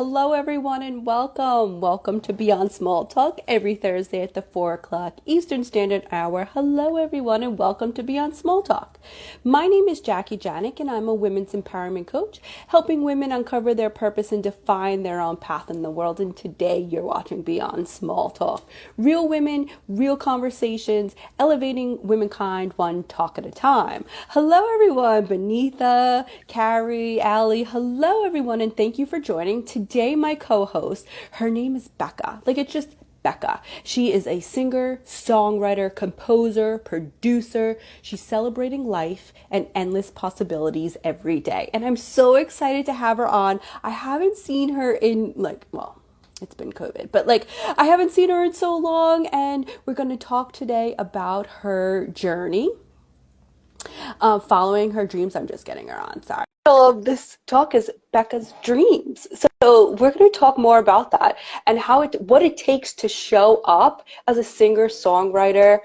Hello, everyone, and welcome. Welcome to Beyond Small Talk every Thursday at the 4 o'clock Eastern Standard Hour. Hello, everyone, and welcome to Beyond Small Talk. My name is Jackie Janik, and I'm a women's empowerment coach, helping women uncover their purpose and define their own path in the world. And today, you're watching Beyond Small Talk. Real women, real conversations, elevating womankind one talk at a time. Hello, everyone. Benitha, Carrie, Allie. Hello, everyone, and thank you for joining. Today, my co-host, her name is Becca. It's just Becca. She is a singer, songwriter, composer, producer. She's celebrating life and endless possibilities every day. And I'm so excited to have her on. I haven't seen her in it's been COVID, but I haven't seen her in so long, and we're going to talk today about her journey following her dreams. I'm just getting her on. Sorry. The title of this talk is Beca's Dreams. So we're going to talk more about that and what it takes to show up as a singer-songwriter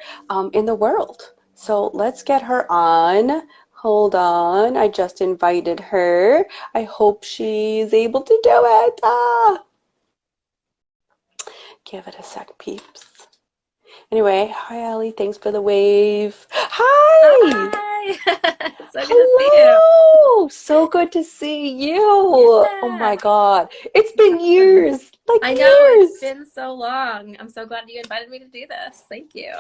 in the world. So let's get her on. Hold on. I just invited her. I hope she's able to do it. Give it a sec, peeps. Anyway, hi, Allie. Thanks for the wave. Hi! Hi! So good to see you. Hello! So good to see you. Oh my Yeah. God. It's been years. I know, Years. it's been so long. I'm so glad you invited me to do this. Thank you.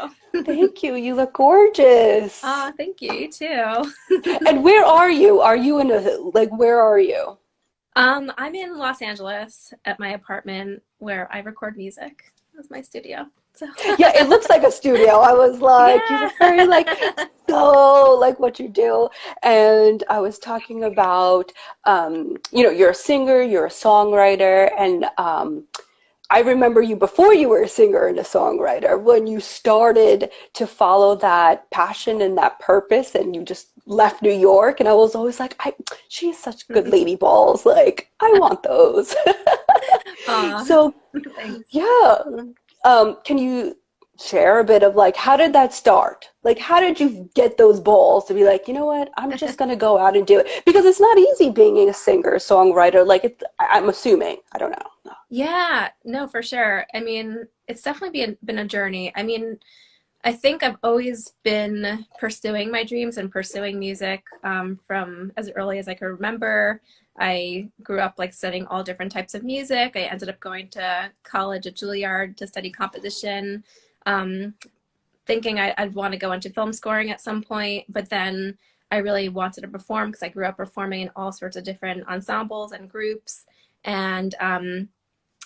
Thank you. You look gorgeous. Oh, thank you. You too. And where are you? Are you where are you? I'm in Los Angeles at my apartment where I record music. That's my studio. So Yeah, it looks like a studio. I was like, you yeah. look very so what you do. And I was talking about, you're a singer, you're a songwriter, and I remember you before you were a singer and a songwriter, when you started to follow that passion and that purpose, and you just left New York. And I was always like, she has such good lady balls. I want those. Aw, So, thanks. yeah. Can you share a bit of how did that start? How did you get those balls to be like, you know what, I'm just going to go out and do it? Because it's not easy being a singer, songwriter. I'm assuming. I don't know. No. Yeah, no, for sure. I mean, it's definitely been a journey. I mean, I think I've always been pursuing my dreams and pursuing music from as early as I can remember. I grew up studying all different types of music. I ended up going to college at Juilliard to study composition, thinking I'd want to go into film scoring at some point, but then I really wanted to perform because I grew up performing in all sorts of different ensembles and groups. And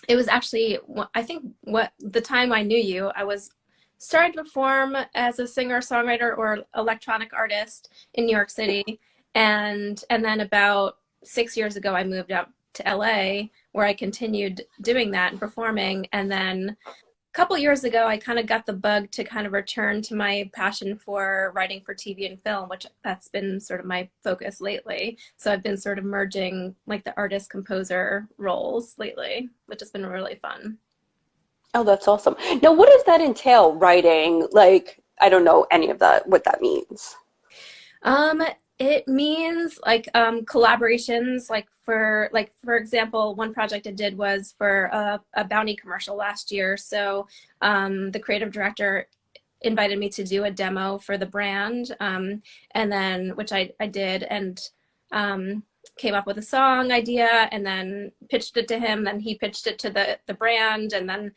it was actually, I think, what the time I knew you, I was started to perform as a singer-songwriter or electronic artist in New York City. And then about 6 years ago, I moved out to LA, where I continued doing that and performing. And then a couple years ago, I kind of got the bug to kind of return to my passion for writing for TV and film, which that's been sort of my focus lately. So I've been sort of merging the artist composer roles lately, which has been really fun. Oh, that's awesome. Now, what does that entail, writing? I don't know any of that, what that means. It means collaborations, for example, one project I did was for a Bounty commercial last year. So the creative director invited me to do a demo for the brand, and then which I did, and came up with a song idea and then pitched it to him. Then he pitched it to the brand, and then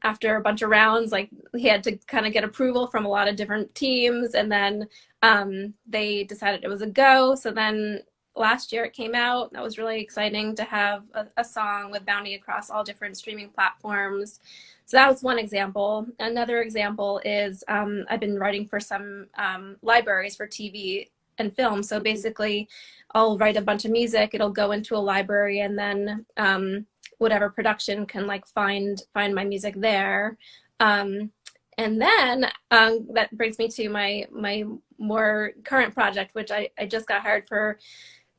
after a bunch of rounds, he had to kind of get approval from a lot of different teams, and then they decided it was a go. So then last year it came out. That was really exciting to have a song with Bounty across all different streaming platforms. So that was one example. Another example is I've been writing for some libraries for TV and film. So basically I'll write a bunch of music, it'll go into a library, and then whatever production can find my music there. And then that brings me to my more current project, which I just got hired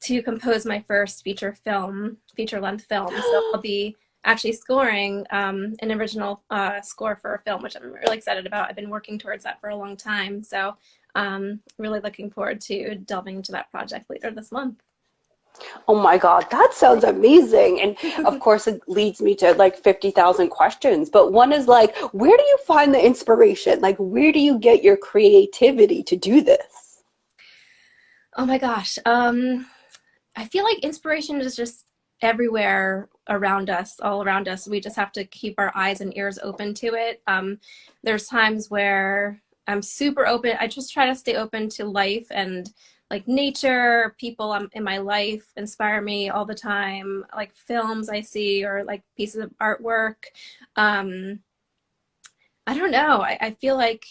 to compose my first feature-length film. So I'll be actually scoring an original score for a film, which I'm really excited about. I've been working towards that for a long time. So really looking forward to delving into that project later this month. Oh my God, that sounds amazing. And of course, it leads me to like 50,000 questions. But one is like, where do you find the inspiration? Like, where do you get your creativity to do this? Oh my gosh. I feel like inspiration is just everywhere around us, all around us. We just have to keep our eyes and ears open to it. There's times where I'm super open. I just try to stay open to life and like nature, people in my life inspire me all the time, like films I see or like pieces of artwork. Um, I don't know. I feel like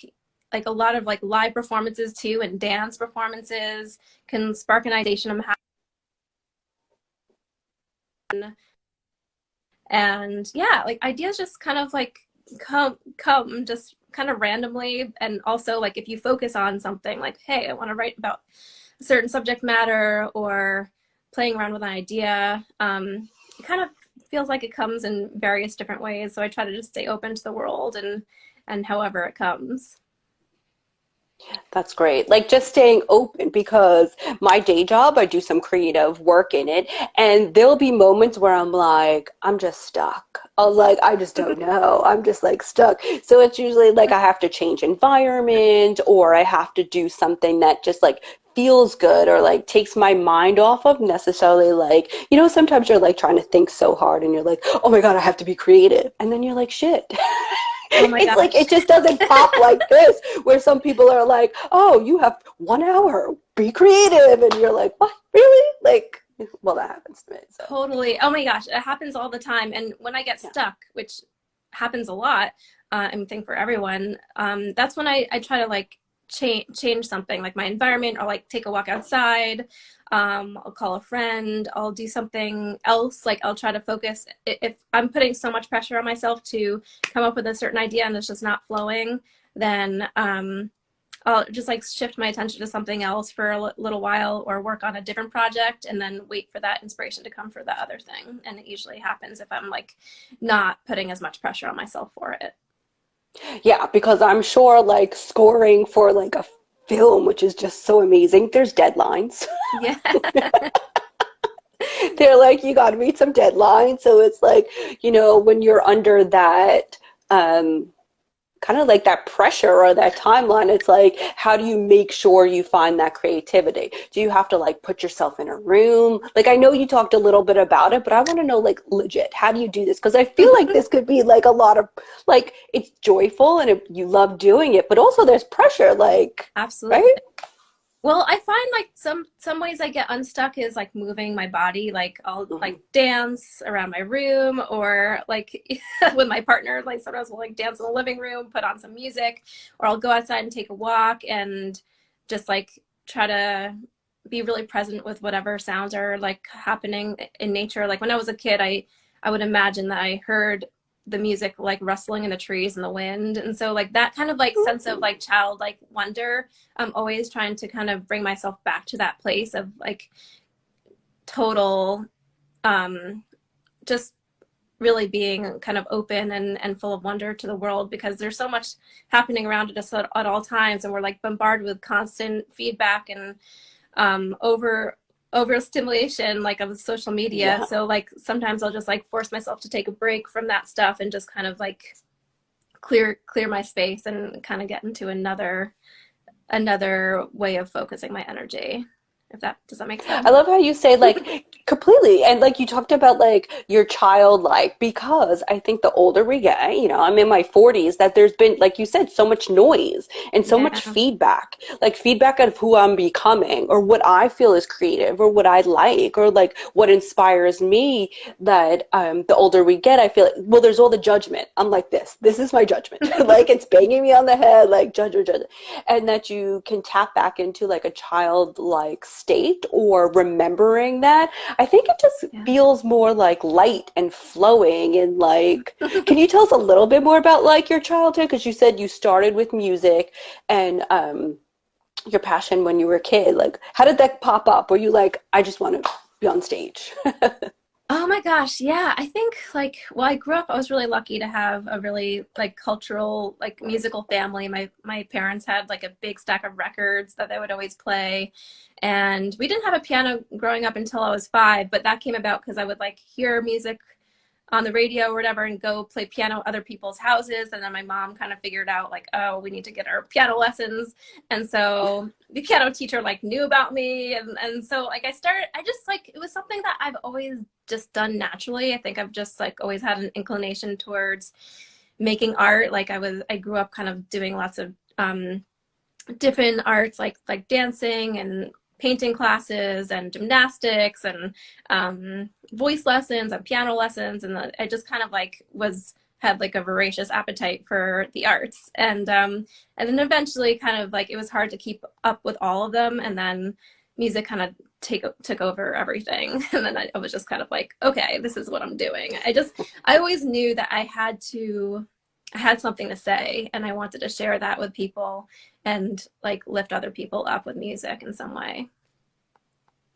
a lot of like live performances too and dance performances can spark an ideation I'm having. And yeah, like ideas just kind of like come just kind of randomly. And also like if you focus on something like, hey, I want to write about a certain subject matter or playing around with an idea, it kind of feels like it comes in various different ways. So I try to just stay open to the world and however it comes. That's great. Like just staying open because my day job, I do some creative work in it, and there'll be moments where I'm like, I'm just stuck. I'm like, I just don't know. I'm just like stuck. So it's usually like I have to change environment or I have to do something that just like feels good or like takes my mind off of necessarily like, sometimes you're like trying to think so hard and you're like, oh my God, I have to be creative. And then you're like, shit. Oh my It's like gosh. it just doesn't pop like this, where some people are like, "Oh, you have 1 hour, be creative," and you're like, "What? Really?" Like, well, that happens to me. So, Totally. Oh my gosh, it happens all the time. And when I get yeah. stuck, which happens a lot, I think for everyone, that's when I try to like change something like my environment or like take a walk outside. I'll call a friend. I'll do something else. Like I'll try to focus. If I'm putting so much pressure on myself to come up with a certain idea and it's just not flowing, then I'll just like shift my attention to something else for a little while or work on a different project and then wait for that inspiration to come for the other thing. And it usually happens if I'm like not putting as much pressure on myself for it. Yeah, because I'm sure like scoring for like a film, which is just so amazing, there's deadlines. Yeah. They're like, you got to meet some deadlines. So it's like, when you're under that, um, kind of like that pressure or that timeline, it's like, how do you make sure you find that creativity? Do you have to like put yourself in a room? Like, I know you talked a little bit about it, but I want to know like legit, how do you do this? Because I feel like this could be like a lot of like, it's joyful and you love doing it, but also there's pressure, like, Absolutely. right? Well, I find like some ways I get unstuck is like moving my body. Like I'll Hmm. like dance around my room or like with my partner, like sometimes we'll like dance in the living room, put on some music, or I'll go outside and take a walk and just like try to be really present with whatever sounds are like happening in nature. Like when I was a kid, I would imagine that I heard the music like rustling in the trees and the wind. And so like that kind of like sense of like childlike wonder, I'm always trying to kind of bring myself back to that place of like total um just really being kind of open and full of wonder to the world because there's so much happening around us at all times and we're like bombarded with constant feedback and overstimulation like of social media. Yeah. So like sometimes I'll just like force myself to take a break from that stuff and just kind of like clear my space and kind of get into another way of focusing my energy. If that does that make I sense? love how you say like completely and like you talked about like your childlike because I think the older we get, I'm in my 40s that there's been like you said so much noise and so much Yeah. feedback. Like feedback of who I'm becoming or what I feel is creative or what I like or like what inspires me that the older we get I feel like well there's all the judgment. I'm like this is my judgment. Like it's banging me on the head like judge and that you can tap back into like a childlike state or remembering that I think it just Yeah. feels more like light and flowing and like can you tell us a little bit more about like your childhood because you said you started with music and your passion when you were a kid like how did that pop up were you like I just want to be on stage. Oh my gosh, yeah. I think like well, I grew up, I was really lucky to have a really like cultural, like musical family. My parents had like a big stack of records that they would always play. And we didn't have a piano growing up until I was 5, but that came about because I would like hear music on the radio or whatever and go play piano at other people's houses. And then my mom kind of figured out like, oh, we need to get our piano lessons. And so the piano teacher like knew about me. And so like I just like, it was something that I've always just done naturally. I think I've just like always had an inclination towards making art. Like I grew up kind of doing lots of different arts like dancing and painting classes and gymnastics and voice lessons and piano lessons, and I just kind of like had like a voracious appetite for the arts, and then eventually kind of like it was hard to keep up with all of them, and then music kind of took over everything, and then I was just kind of like, okay, this is what I'm doing. I always knew that I had something to say, and I wanted to share that with people and like lift other people up with music in some way.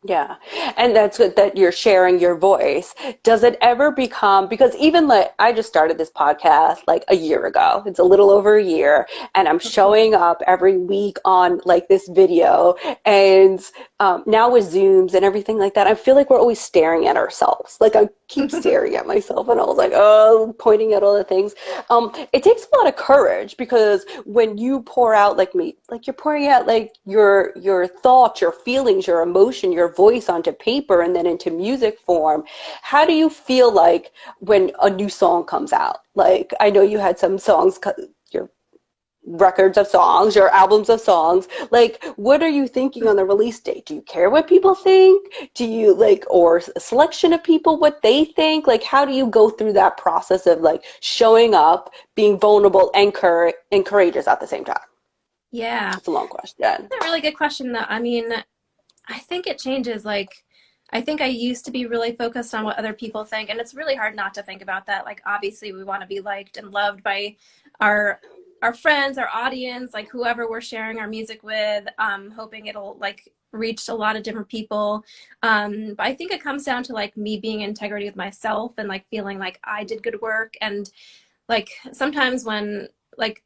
Yeah. And that's good that you're sharing your voice. Does it ever become, because even like I just started this podcast like a year ago. It's a little over a year, and I'm showing up every week on like this video, and now with Zooms and everything like that, I feel like we're always staring at ourselves. Like I keep staring at myself, and I was like, oh, pointing at all the things. It takes a lot of courage, because when you pour out like me, like you're pouring out like your thoughts, your feelings, your emotion, your voice onto paper and then into music form. How do you feel like when a new song comes out? Like I know you had some songs, your records of songs, your albums of songs. Like what are you thinking on the release date? Do you care what people think? Do you like, or a selection of people, what they think? Like how do you go through that process of like showing up, being vulnerable and courageous at the same time? Yeah, It's a long question. that's a really good question though. I mean, I think it changes. Like, I think I used to be really focused on what other people think, and it's really hard not to think about that. Like, obviously, we want to be liked and loved by our our friends, our audience, like whoever we're sharing our music with, hoping it'll like reach a lot of different people. But I think it comes down to like me being in integrity with myself and like feeling like I did good work. And like sometimes when like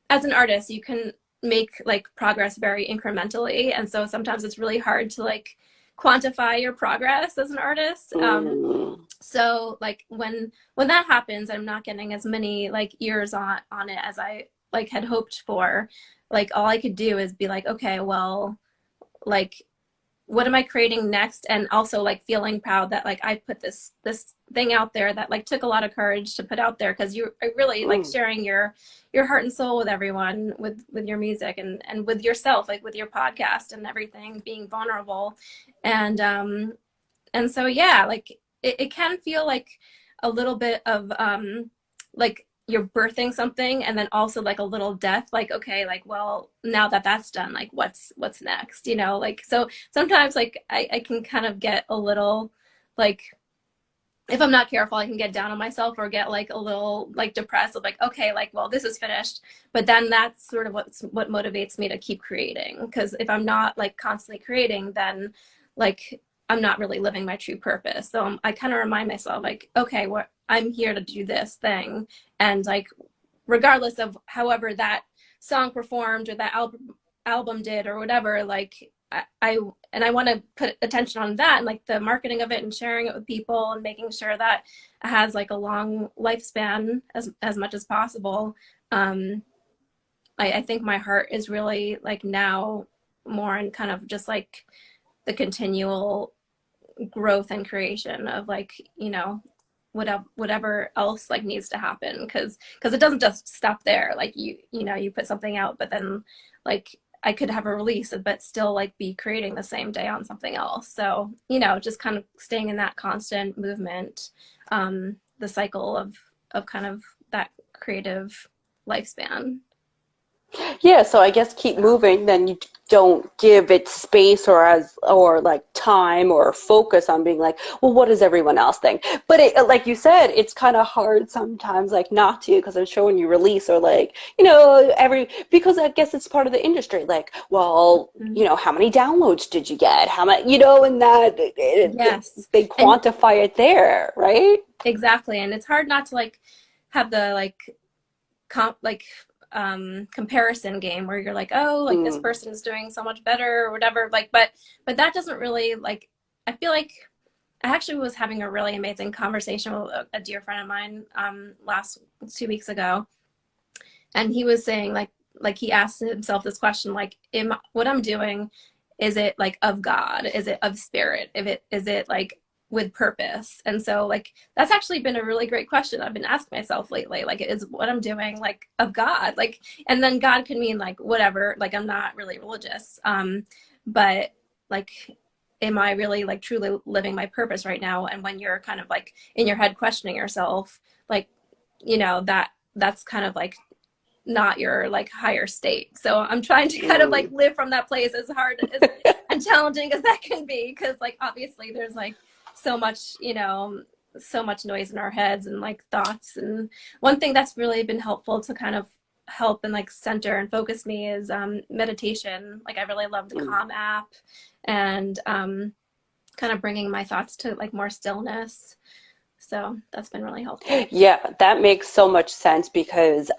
as an artist, you can make like progress very incrementally, and so sometimes it's really hard to like quantify your progress as an artist. Mm. So like when that happens, I'm not getting as many like ears on it as I like had hoped for. Like all I could do is be like, okay, well, like what am I creating next? And also like feeling proud that like I put this thing out there that like took a lot of courage to put out there, because you are really like Mm. sharing your heart and soul with everyone with your music and with yourself, like with your podcast and everything, being vulnerable. And so yeah, like it can feel like a little bit of like you're birthing something, and then also like a little death, like okay, like well, now that that's done, like what's next, you know? Like so sometimes like I can kind of get a little like, if I'm not careful, I can get down on myself or get like a little like depressed of like, okay, like well, this is finished. But then that's sort of what motivates me to keep creating, because if I'm not like constantly creating, then like I'm not really living my true purpose. So I kind of remind myself like, okay, what I'm here to do this thing, and like regardless of however that song performed or that album did or whatever, like I and I want to put attention on that and like the marketing of it and sharing it with people and making sure that it has like a long lifespan as much as possible. um I think my heart is really like now more in kind of just like the continual growth and creation of like, you know, whatever else like needs to happen, because it doesn't just stop there. Like you know, you put something out, but then like I could have a release but still like be creating the same day on something else. So you know, just kind of staying in that constant movement, the cycle of kind of that creative lifespan. Yeah, so I guess keep moving, then you don't give it space or like time or focus on being like, well, what does everyone else think? But like you said, it's kind of hard sometimes like not to, because I'm sure when you release or like, because I guess it's part of the industry. Like, well, Mhm. how many downloads did you get? How many, and that Yes. they And quantify it there, right? exactly. And it's hard not to like have the like comparison game where you're like, oh, like this Mm. person is doing so much better or whatever. But that doesn't really like, I feel like I actually was having a really amazing conversation with a dear friend of mine last 2 weeks ago, and he was saying like he asked himself this question, like, what I'm doing, is it like of God? Is it of spirit? If it is it like with purpose? And so like that's actually been a really great question I've been asking myself lately. Like, is what I'm doing like of God? Like, and then God could mean like whatever. Like, I'm not really religious, but like, am I really like truly living my purpose right now? And when you're kind of like in your head questioning yourself, like, that's kind of like not your like higher state. So I'm trying to kind of like Mm. live from that place, as hard as and challenging as that can be, because like obviously there's like so much, so much noise in our heads and like thoughts. And one thing that's really been helpful to kind of help and like center and focus me is meditation. Like, I really love the Mm. Calm app, and kind of bringing my thoughts to like more stillness. So that's been really helpful. Yeah, that makes so much sense because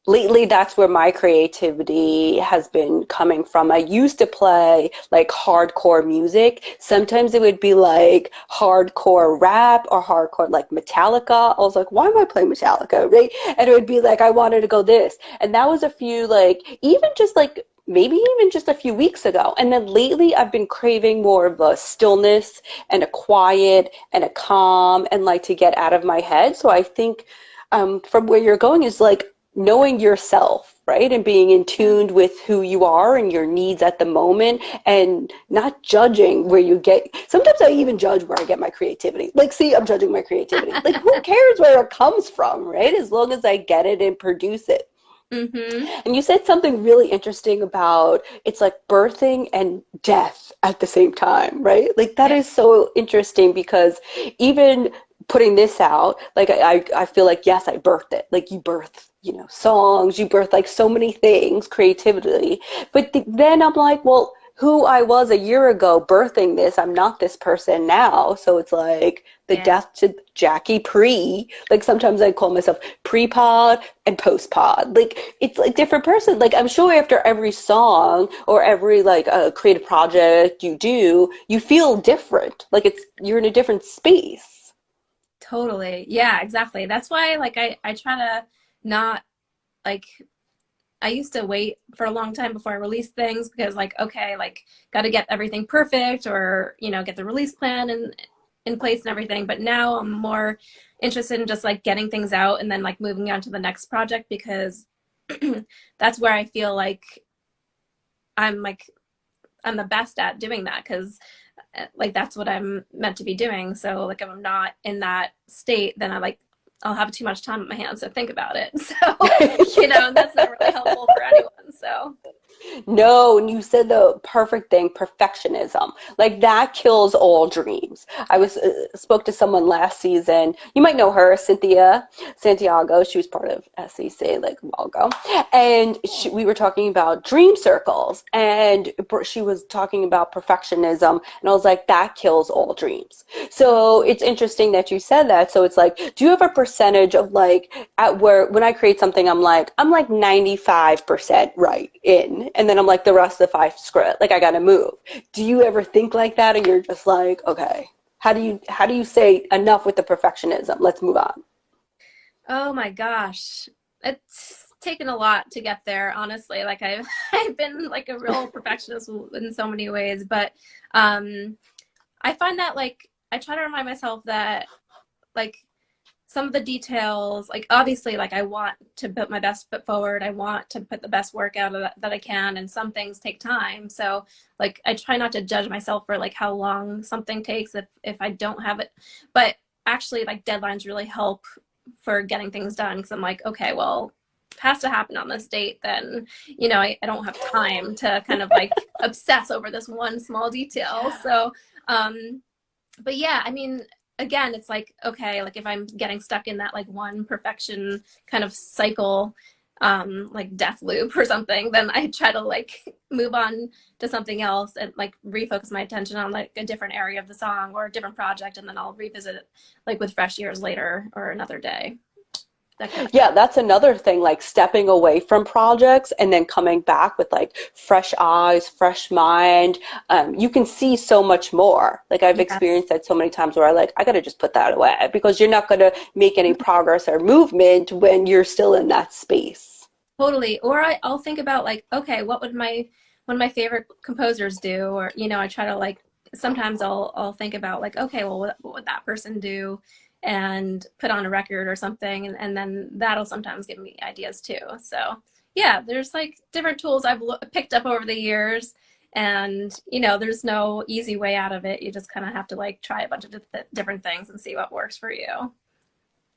lately that's where my creativity has been coming from. I used to play like hardcore music. Sometimes it would be like hardcore rap or hardcore like Metallica. I was like, why am I playing Metallica? Right? And it would be like, I wanted to go this. And that was a few like, even just like, maybe even just a few weeks ago. And then lately I've been craving more of a stillness and a quiet and a calm and like to get out of my head. So I think from where you're going is like knowing yourself, right? And being in Yeah. tune with who you are and your needs at the moment and not judging where you get. Sometimes I even judge where I get my creativity. Like, see, I'm judging my creativity. Like, who cares where it comes from, right? As long as I get it and produce it. Mm-hmm. And you said something really interesting about it's like birthing and death at the same time, right? Like that Yeah. is so interesting because even putting this out, like I feel like yes, I birthed it. Like you birth, songs, you birth like so many things, creativity. But then I'm like, well, who I was a year ago birthing this, I'm not this person now. So it's like the Yeah. death to Jackie pre. Like sometimes I call myself pre-pod and post-pod. Like it's like different person. Like I'm sure after every song or every like creative project you do, you feel different. Like you're in a different space. Totally. Yeah, exactly. That's why like I try to not like, I used to wait for a long time before I released things, because like, okay, like got to get everything perfect, or get the release plan in place and everything. But now I'm more interested in just like getting things out and then like moving on to the next project, because that's where I feel like I'm like I'm the best at doing that, because like that's what I'm meant to be doing. So like if I'm not in that state, then I'll have too much time on my hands to think about it. So, that's not really helpful for anyone. So, No, and you said the perfect thing, perfectionism. Like that kills all dreams. I yeah. was spoke to someone last season. You might know her, Cynthia Santiago. She was part of SEC like a while ago, and we were talking about dream circles, and she was talking about perfectionism, and I was like, that kills all dreams. So it's interesting that you said that. So it's like, do you have a percentage of like at where when I create something, I'm like 95% right in, and then I'm like the rest of the five, screw it, like I gotta move. Do you ever think like that, or you're just like, okay, how do you say enough with the perfectionism? Let's move on. Oh my gosh. It's taken a lot to get there, honestly. Like I've I've been like a real perfectionist in so many ways, but um I find that like I try to remind myself that like some of the details, like obviously like I want to put my best foot forward. I want to put the best work out of that I can, and some things take time. So like I try not to judge myself for like how long something takes if I don't have it. But actually like deadlines really help for getting things done, because I'm like, okay, well, has to happen on this date, then, you know, I don't have time to kind of like obsess over this one small detail. So, but yeah, I mean, again, it's like, okay, like if I'm getting stuck in that like one perfection kind of cycle, like death loop or something, then I try to like move on to something else and like refocus my attention on like a different area of the song or a different project, and then I'll revisit it like with fresh ears later or another day. That kind of Yeah, thing. that's another thing, like stepping away from projects and then coming back with like fresh eyes, fresh mind. You can see so much more. Like I've Yes, experienced that so many times where I like, I gotta just put that away because you're not gonna make any progress or movement when you're still in that space. totally. Or I'll think about like, okay, what would my one of my favorite composers do? Or, you know, I try to like sometimes I'll think about like, okay, well, what would that person do? And put on a record or something, and then that'll sometimes give me ideas too. So yeah, there's like different tools I've picked up over the years, and you know, there's no easy way out of it. You just kind of have to like try a bunch of different things and see what works for you.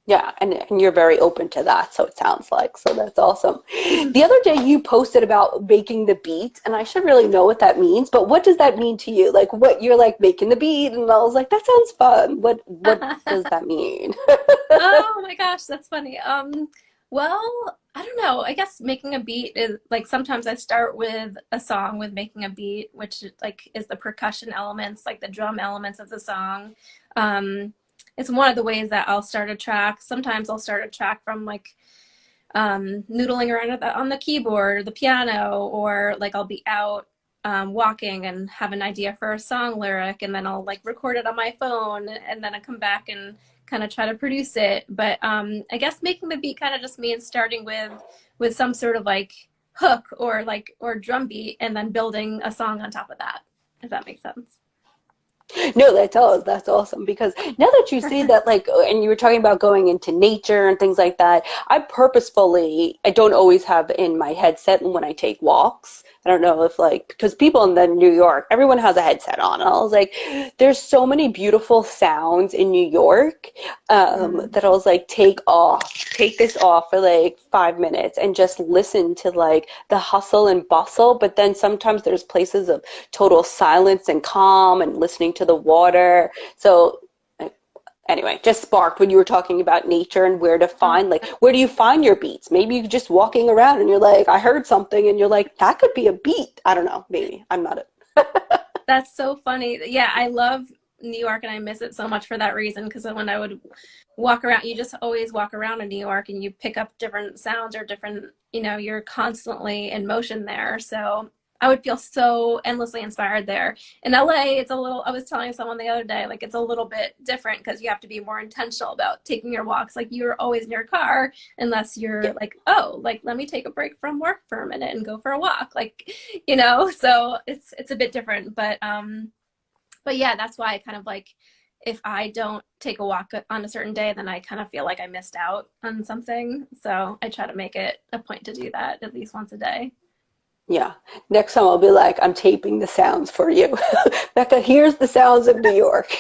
Yeah, and you're very open to that, so it sounds like. So that's awesome. The other day you posted about making the beat, and I should really know what that means, but what does that mean to you? Like what you're like making the beat, and I was like, that sounds fun. What does that mean? Oh my gosh, that's funny. Well, I don't know. I guess making a beat is like sometimes I start with a song with making a beat, which like is the percussion elements, like the drum elements of the song. Um, it's one of the ways that I'll start a track. Sometimes I'll start a track from like noodling around on the keyboard or the piano, or like I'll be out walking and have an idea for a song lyric, and then I'll like record it on my phone, and then I come back and kind of try to produce it. But I guess making the beat kind of just means starting with some sort of like hook or like or drum beat, and then building a song on top of that, if that makes sense. No, that's awesome because now that you say that, like, and you were talking about going into nature and things like that, I don't always have in my headset when I take walks. I don't know if like because people in the New York, everyone has a headset on, and I was like, there's so many beautiful sounds in New York Mm. that I was like, take this off for like 5 minutes and just listen to like the hustle and bustle. But then sometimes there's places of total silence and calm and listening to the water. So anyway, just sparked when you were talking about nature and where to Oh, find, like, where do you find your beats? Maybe you're just walking around and you're like, I heard something and you're like, that could be a beat. I don't know, maybe. I'm not a that's so funny. Yeah, I love New York and I miss it so much for that reason. Because when I would walk around, you just always walk around in New York and you pick up different sounds or different, you know, you're constantly in motion there. So I would feel so endlessly inspired there. In LA, it's a little, I was telling someone the other day, like it's a little bit different because you have to be more intentional about taking your walks. Like you're always in your car unless yeah. you're like, oh, like let me take a break from work for a minute and go for a walk. Like, you know, so it's a bit different. But yeah, that's why I kind of like if I don't take a walk on a certain day, then I kind of feel like I missed out on something. So I try to make it a point to do that at least once a day. Yeah. Next time I'll be like, I'm taping the sounds for you. Becca, here's the sounds of New York.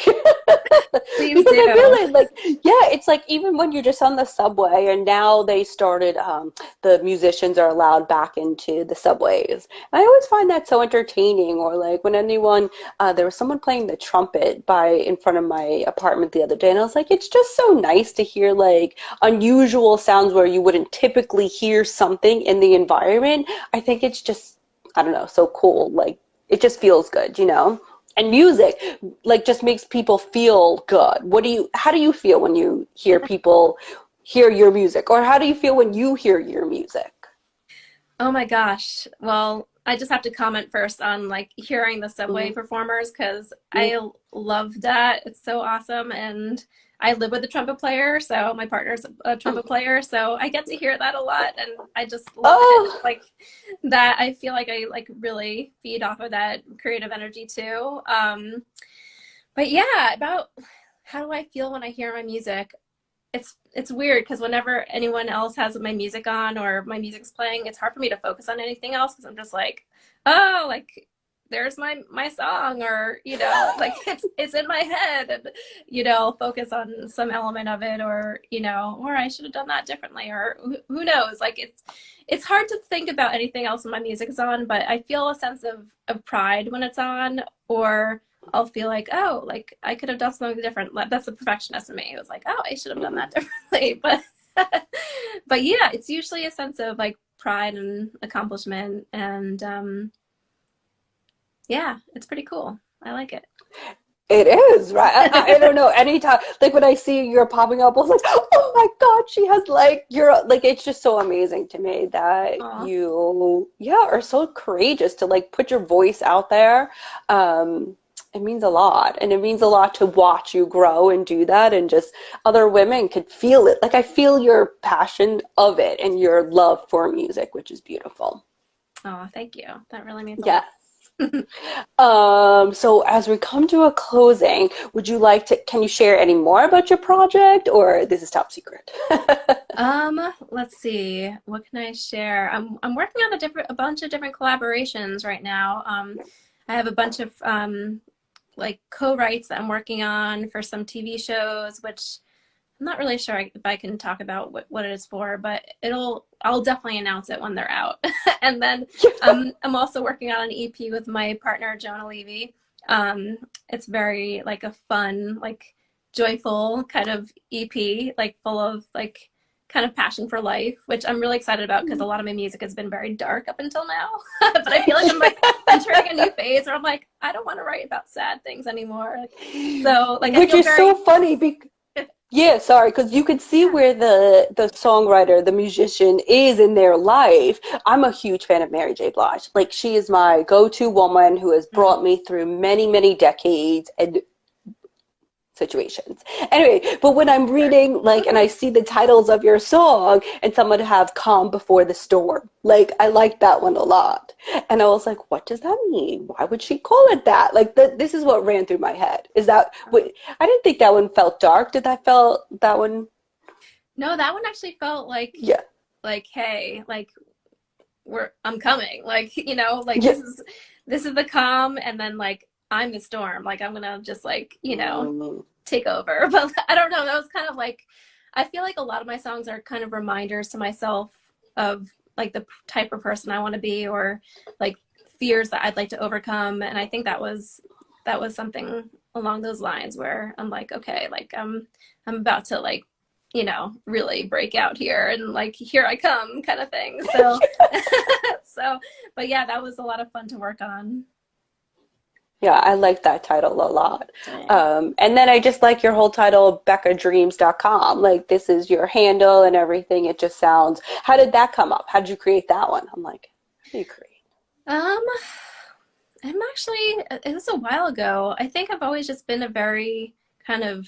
Please Because I do. really like, yeah, it's like even when you're just on the subway, and now they started, the musicians are allowed back into the subways. And I always find that so entertaining. Or like when anyone, there was someone playing the trumpet by in front of my apartment the other day, and I was like, it's just so nice to hear like unusual sounds where you wouldn't typically hear something in the environment. I think it's just, I don't know, so cool. Like it just feels good, you know? And music like just makes people feel good. How do you feel when you hear people hear your music? Or how do you feel when you hear your music? Oh my gosh. Well, I just have to comment first on like hearing the subway Mm-hmm. performers because I love that. It's so awesome. And I live with a trumpet player, so my partner's a trumpet player, so I get to hear that a lot and I just love it. It's Oh, like that I feel like I like really feed off of that creative energy too. But yeah, about how do I feel when I hear my music? It's weird because whenever anyone else has my music on or my music's playing, it's hard for me to focus on anything else because I'm just like, oh, like there's my song, or like it's in my head, and focus on some element of it, or or I should have done that differently, or who knows. Like it's hard to think about anything else when my music is on, but I feel a sense of pride when it's on, or I'll feel like, oh, like I could have done something different. That's the perfectionist in me. It was like, oh, I should have done that differently. But yeah, it's usually a sense of like pride and accomplishment, and yeah, it's pretty cool. I like it. It is, right? I don't know. Anytime, like when I see you're popping up, I was like, oh my God, she has like, you're like, it's just so amazing to me that Aw. you, yeah, are so courageous to like put your voice out there. It means a lot. And it means a lot to watch you grow and do that. And just other women could feel it. Like I feel your passion of it and your love for music, which is beautiful. Oh, thank you. That really means a Yeah. lot. So as we come to a closing, would you like to, can you share any more about your project or this is top secret? Let's see. What can I share? I'm working on a bunch of different collaborations right now. I have a bunch of like co-writes that I'm working on for some TV shows, which I'm not really sure if I can talk about what it is for, but I'll definitely announce it when they're out. And then I'm also working on an EP with my partner, Jonah Levy. It's very like a fun, like joyful kind of EP, like full of like kind of passion for life, which I'm really excited about because a lot of my music has been very dark up until now. But I feel like I'm like entering a new phase where I'm like, I don't want to write about sad things anymore. So like I Which feel is very so funny because yeah, sorry, because you could see where the songwriter, the musician is in their life. I'm a huge fan of Mary J. Blige. Like she is my go-to woman who has brought me through many, many decades and situations. Anyway, but when I'm reading like and I see the titles of your song and someone have calm before the storm, like I like that one a lot. And I was like, what does that mean? Why would she call it that? Like this is what ran through my head. Is that wait, I didn't think that one felt dark. Did that felt that one? No, that one actually felt Yeah. like hey, like I'm coming. Like, like Yeah. this is the calm, and then like I'm the storm. Like I'm gonna just like, take over. But I don't know. That was kind of like I feel like a lot of my songs are kind of reminders to myself of like the type of person I want to be, or like fears that I'd like to overcome. And I think that was something along those lines where I'm like, okay, like I'm about to like, really break out here, and like here I come kind of thing. So so but yeah, that was a lot of fun to work on. Yeah, I like that title a lot. Yeah. And then I just like your whole title, BecaDreams.com. Like this is your handle and everything. It just sounds, how did that come up? How did you create that one? I'm like, how do you create? Um, I'm actually, it was a while ago. I think I've always just been a very kind of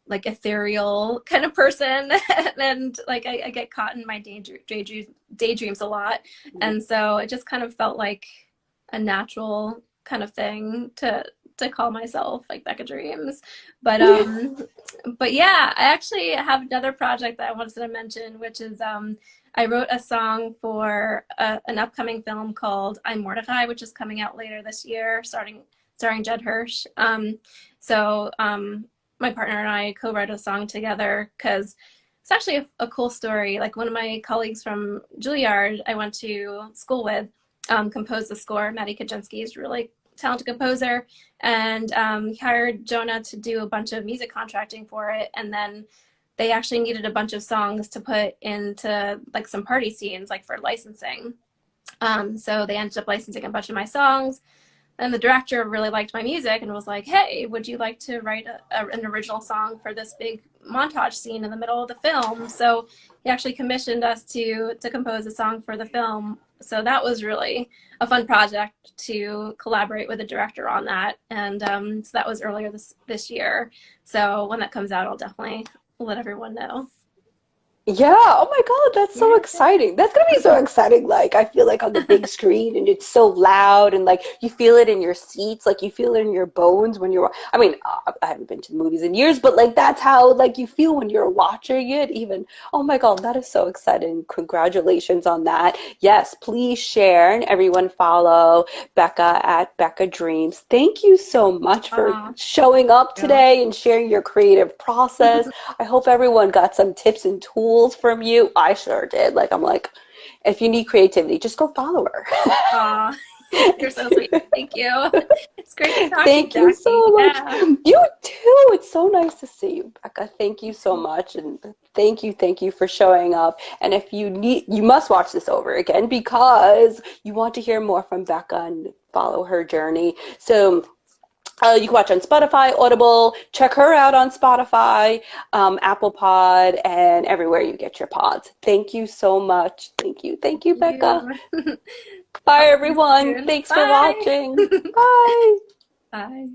like ethereal kind of person. And like I get caught in my daydreams a lot. And so it just kind of felt like a natural kind of thing to call myself like Beca Dreams. But yeah, I actually have another project that I wanted to mention, which is I wrote a song for an upcoming film called I'm Mordecai, which is coming out later this year, starring Judd Hirsch. My partner and I co-wrote a song together because it's actually a cool story. Like one of my colleagues from Juilliard I went to school with composed the score. Maddie Kaczynski is a really talented composer, and he hired Jonah to do a bunch of music contracting for it. And then they actually needed a bunch of songs to put into like some party scenes, like for licensing. So they ended up licensing a bunch of my songs. And the director really liked my music and was like, hey, would you like to write an original song for this big montage scene in the middle of the film? So he actually commissioned us to compose a song for the film. So that was really a fun project to collaborate with the director on that. And so that was earlier this year. So when that comes out, I'll definitely let everyone know. Yeah, oh my God, that's so Yeah. exciting. That's gonna be so exciting. Like, I feel like on the big screen and it's so loud and like you feel it in your seats, like you feel it in your bones when you're, I mean, I haven't been to the movies in years, but like that's how like you feel when you're watching it even. Oh my God, that is so exciting. Congratulations on that. Yes, please share and everyone follow Becca at BECA Dreams. Thank you so much for Aw, showing up yeah. today and sharing your creative process. I hope everyone got some tips and tools from you. I sure did. Like, I'm like, if you need creativity, just go follow her. Aw, you're so sweet. Thank you. It's great to talk to you, Thank you Jackie. so much. Yeah. You too. It's so nice to see you, Becca. Thank you You so too. much. And thank you for showing up. And if you need, you must watch this over again because you want to hear more from Becca and follow her journey. So you can watch on Spotify, Audible. Check her out on Spotify, Apple Pod, and everywhere you get your pods. Thank you so much. Thank you, Becca. You. Bye, Talk to you everyone. soon. Thanks for Bye. watching. Bye. Bye.